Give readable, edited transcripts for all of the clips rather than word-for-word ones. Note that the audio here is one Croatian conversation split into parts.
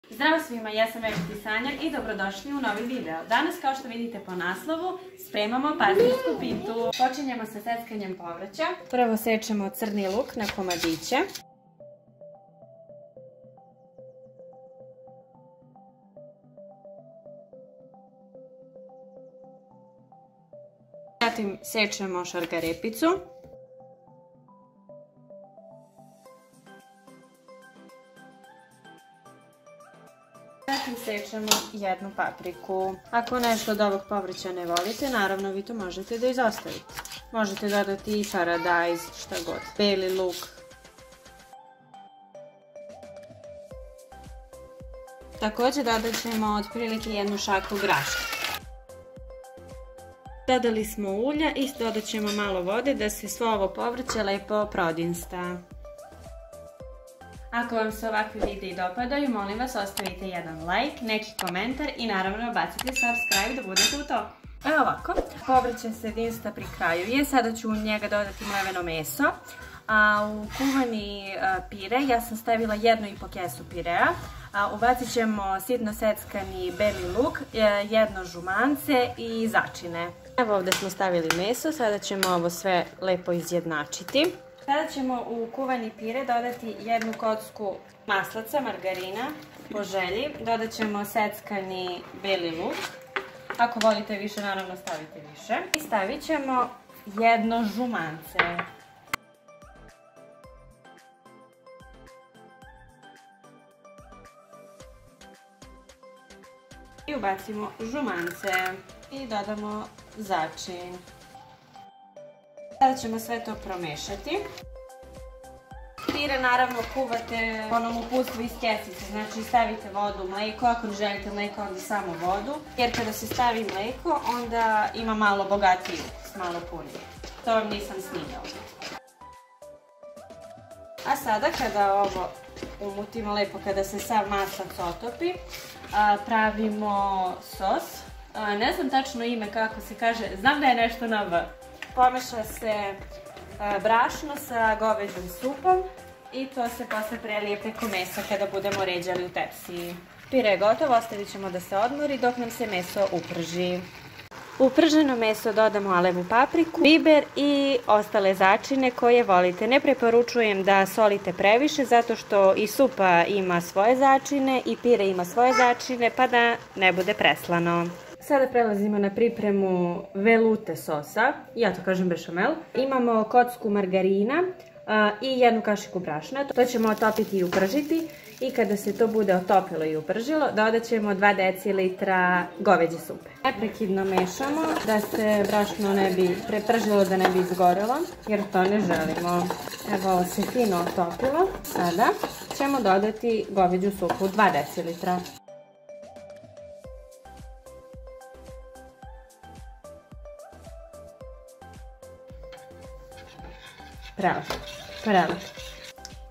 Zdravo svima, ja sam Eviti Sanjar i dobrodošli u novi video. Danas, kao što vidite po naslovu, spremamo pastirsku pintu. Počinjemo sa seckanjem povrća. Prvo sečemo crni luk na komadiće. Zatim sečemo šargarepicu. Zatim sečemo jednu papriku. Ako nešto od ovog povrća ne volite, naravno vi to možete da izostavite. Možete dodati i paradajz, šta god, beli luk. Također dodat ćemo otprilike jednu šaku graška. Dodali smo ulja i dodat ćemo malo vode da se svo ovo povrće lepo prodinsta. Ako vam se ovakvi videi dopadaju, molim vas ostavite jedan like, neki komentar i naravno bacite subscribe da budete u to. Evo ovako, povrće se dinsta pri kraju je, sada ću u njega dodati mleveno meso, a u kuvani pire ja sam stavila 1,5 kesu pirea. Ubacit ćemo sitno seckani beli luk, jedno žumance i začine. Evo ovdje smo stavili meso, sada ćemo ovo sve lepo izjednačiti. Sada ćemo u kuvani pire dodati jednu kocku maslaca, margarina, po želji. Dodat ćemo seckani beli luk. Ako volite više, naravno stavite više. I stavit ćemo jedno žumance. I ubacimo žumance i dodamo začin. Sada ćemo sve to promešati. Pire naravno kuvate po onom uputstvu iz kesice, znači stavite vodu, mleko, ako ne želite mleko onda samo vodu, jer kada se stavi mleko onda ima malo bogatiji ukus, malo puniji. To vam nisam snimala. A sada kada ovo umutimo lepo, kada se sav maslac otopi, pravimo sos. Ne znam tačno ime kako se kaže, znam da je nešto na V. Pomeša se brašno sa goveđom supom i to se posle prelije preko mesa kada budemo ređali u tepsiji. Pire je gotovo, ostavit ćemo da se odmori dok nam se meso uprži. U prženo meso dodamo alevu papriku, biber i ostale začine koje volite. Ne preporučujem da solite previše zato što i supa ima svoje začine i pire ima svoje začine pa da ne bude preslano. Sada prelazimo na pripremu velute sosa, ja to kažem bešamel. Imamo kocku margarina i jednu kašiku brašna. To ćemo otopiti i upržiti i kada se to bude otopilo i upržilo, dodat ćemo 2 decilitra goveđe supe. Neprekidno mešamo da se brašno ne bi prepržilo, da ne bi izgorelo, jer to ne želimo. Evo ovo se fino otopilo. Sada ćemo dodati goveđu supu, 2 decilitra. Pravo.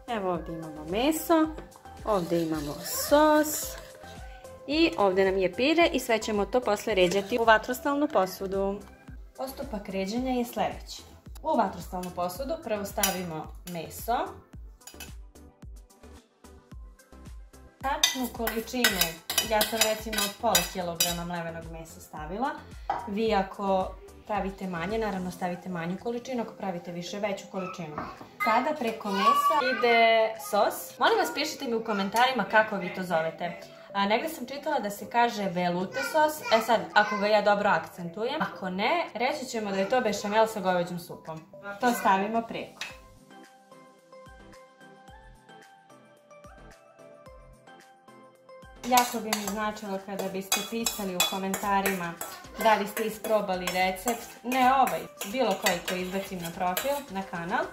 Evo ovdje imamo meso, ovdje imamo sos i ovdje nam je pire i sve ćemo to posle ređati u vatrostalnu posudu. Postupak ređenja je sljedeći. U vatrostalnu posudu prvo stavimo meso. Tačnu količinu, ja sam recimo pola kilograma mlevenog mesa stavila. Vi ako pravite manje, naravno stavite manju količinu, ako pravite više, veću količinu. Sada preko mesa ide sos. Molim vas, pišite mi u komentarima kako vi to zovete. Negdje sam čitala da se kaže velute sos, sad ako ga ja dobro akcentujem. Ako ne, reći ćemo da je to bešamel sa goveđom supom. To stavimo preko. Jako bi mi značilo kada biste pisali u komentarima da li ste isprobali recept, ne ovaj, bilo koji izbacim na profil, na kanal,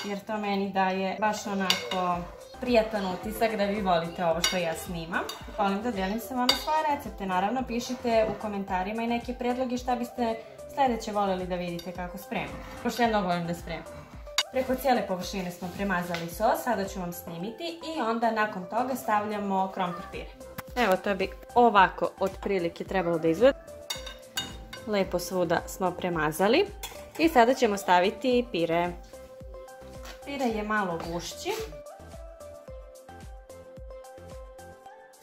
jer to meni daje baš onako prijatan utisak da vi volite ovo što ja snimam. Volim da delim sa vama svoje recepte, naravno pišite u komentarima i neke predloge šta biste sljedeće voljeli da vidite kako spremam. Pošto ja mnogo volim da spremam. Preko cijele površine smo premazali sos, sada ću vam snimiti i onda nakon toga stavljamo krompir pire. Evo, to bi ovako otprilike trebalo da izgleda. Lepo svuda smo premazali i sada ćemo staviti pire. Pire je malo gušći.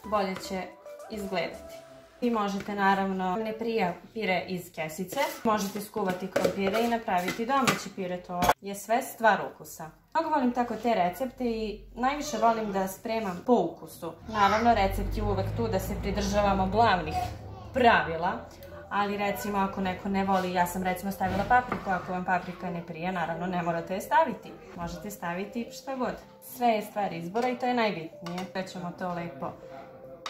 bolje će izgledati. Vi možete naravno ne prija pire iz kesice, možete skuvati krompire i napraviti domaći pire, to je sve stvar ukusa. Mnogo volim tako te recepte i najviše volim da spremam po ukusu. Naravno, recept je uvek tu da se pridržavamo glavnih pravila, ali recimo ako neko ne voli, ja sam recimo stavila papriku, ako vam paprika ne prija, naravno ne morate je staviti. Možete staviti šta god. Sve je stvar izbora i to je najbitnije. Sve ćemo to lepo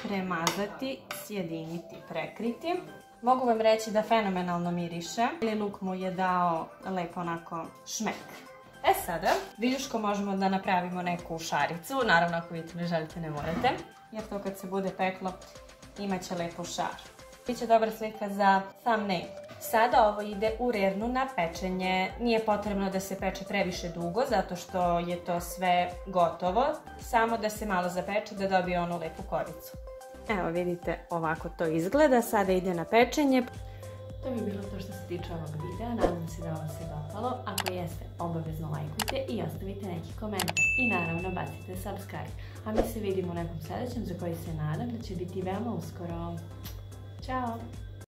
premazati, sjediniti, prekriti. Mogu vam reći da fenomenalno miriše. Luk mu je dao lepo onako šmek. Sada, viljuško možemo da napravimo neku šaricu. Naravno, ako vi to ne želite, ne morate. Jer to kad se bude peklo, imat će lepo šar. Biće dobra slika za thumbnail. Sada ovo ide u rernu na pečenje. Nije potrebno da se peče previše dugo, zato što je to sve gotovo. Samo da se malo zapeče, da dobije onu lepu koricu. Evo vidite, ovako to izgleda. Sada ide na pečenje. To bi bilo to što se tiče ovog videa. Nadam se da vam se dopalo. Ako jeste, obavezno lajkujte i ostavite neki komentar. I naravno bacite subscribe. A mi se vidimo u nekom sljedećem za koji se nadam da će biti veoma uskoro. Ćao!